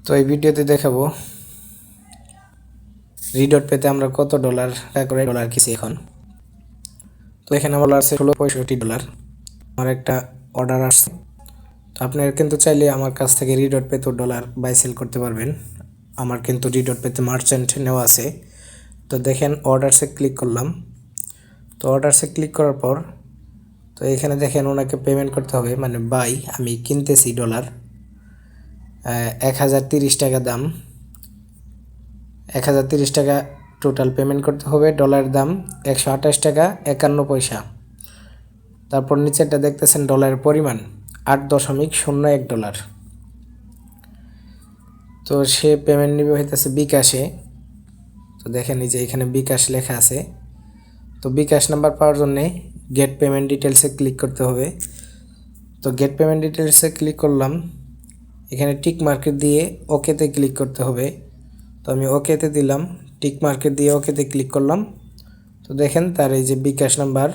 তো এই ভিডিওতে দেখাবো রিডট পেতে আমরা কত ডলার করে ডলার কিছি এখন। তো এখানে আমার আছে $65 আমার একটা অর্ডার আসছে। তো আপনারা কিন্তু চাইলে আমার কাছ থেকে রিডট পেতে ডলার বাই সেল করতে পারবেন। আমার কিন্তু রিডট পেতে মার্চেন্ট নেওয়া আছে। তো দেখেন অর্ডারসে ক্লিক করলাম। তো অর্ডারসে ক্লিক করার পর তো এখানে দেখেন ওনাকে পেমেন্ট করতে হবে, মানে বাই আমি কিনতেছি ডলার 1030 টাকা দাম, 1030 টাকা টোটাল পেমেন্ট করতে হবে। ডলার দাম 128 টাকা 51 পয়সা। তারপর নিচেরটা দেখতেছেন ডলারের পরিমাণ $8.01। তো সে পেমেন্ট নিবে হইতেছে বিকাশে। তো দেখেন এই যে এখানে বিকাশ লেখা আছে। তো বিকাশ নাম্বার পাওয়ার জন্য গেট পেমেন্ট ডিটেলসে ক্লিক করতে হবে। তো গেট পেমেন্ট ডিটেলসে ক্লিক করলাম, এখানে টিক মার্কেট দিয়ে ওকেতে ক্লিক করতে হবে। তো আমি ওকেতে দিলাম, টিক মার্কেট দিয়ে ওকেতে ক্লিক করলাম। তো দেখেন তার এই যে বিকাশ নাম্বার,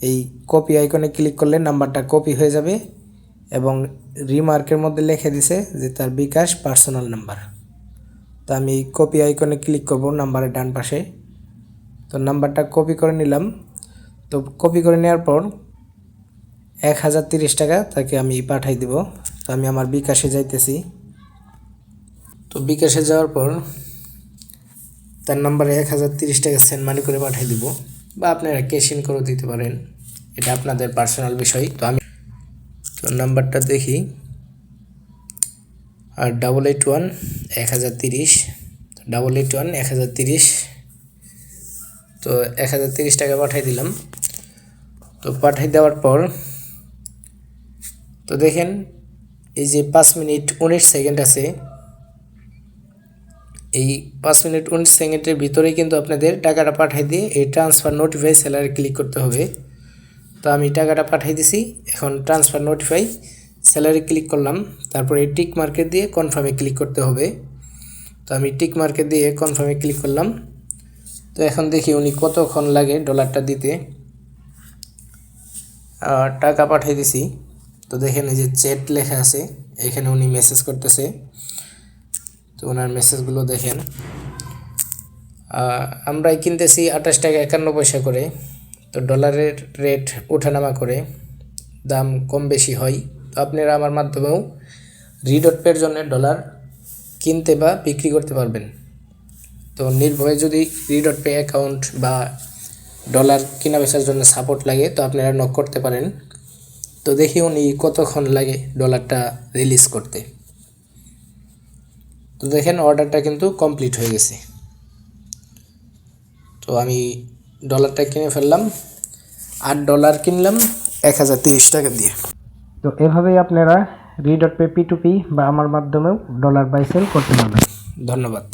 এই কপি আইকনে ক্লিক করলে নাম্বারটা কপি হয়ে যাবে এবং রিমার্কের মধ্যে লিখে দিছে যে তার বিকাশ পার্সোনাল নাম্বার। তো আমি কপি আইকনে ক্লিক করব নাম্বারের ডান পাশে। তো নাম্বারটা কপি করে নিলাম। তো কপি করে নেওয়ার পর 1030 টাকা তাকে আমি পাঠাই দিব। তো আমি আমার বিকাশে যাইতেছি। তো বিকাশে যাওয়ার পর তার নাম্বারে 1030 টাকা সেন্ড মানি করে পাঠিয়ে দিব, বা আপনারা ক্যাশ ইন করে দিতে পারেন, এটা আপনাদের পার্সোনাল বিষয়। তো আমি নাম্বারটা দেখি, আর 881 1030, 881 1030। তো 1030 টাকা পাঠিয়ে দিলাম। তো পাঠিয়ে দেওয়ার পর তো দেখেন এই যে 5 মিনিট 19 সেকেন্ড আছে, এই 5 মিনিট 19 সেকেন্ডের ভিতরেই কিন্তু আপনাদের টাকাটা পাঠিয়ে দিয়ে এই ট্রান্সফার নোটিফাই সেলারে ক্লিক করতে হবে। তো আমি টাকাটা পাঠিয়ে দিছি, এখন ট্রান্সফার নোটিফাই সেলারে ক্লিক করলাম। তারপর এই টিক মার্কেট দিয়ে কনফার্মে ক্লিক করতে হবে। তো আমি টিক মার্কেট দিয়ে কনফার্মে ক্লিক করলাম। তো এখন দেখি উনি কতক্ষণ লাগে ডলারটা দিতে। টাকা পাঠিয়ে দিছি। তো দেখেন এই যে চ্যাট লেখা আছে, এখানে উনি মেসেজ করতেছে। তো ওনার মেসেজগুলো দেখেন। আমরাই কিনতেছি 28 টাকা 51 পয়সা করে। তো ডলারের রেট ওঠানামা করে, দাম কম বেশি হয়। তো আপনারা আমার মাধ্যমেও রিডট পের জন্য ডলার কিনতে বা বিক্রি করতে পারবেন। তো নির্ভয়ে যদি রিডট পে অ্যাকাউন্ট বা ডলার কেনা বেচার জন্য সাপোর্ট লাগে তো আপনারা নক করতে পারেন। তো দেখি উনি কতক্ষণ লাগে ডলারটা রিলিজ করতে। তো দেখেন অর্ডারটা কিন্তু কমপ্লিট হয়ে গেছে। তো আমি ডলারটা কিনে ফেললাম, $8 কিনলাম 1030 টাকা দিয়ে। তো এভাবেই আপনারা রিডট পে P2P বা আমার মাধ্যমেও ডলার বাই সেল করতে পারবেন। ধন্যবাদ।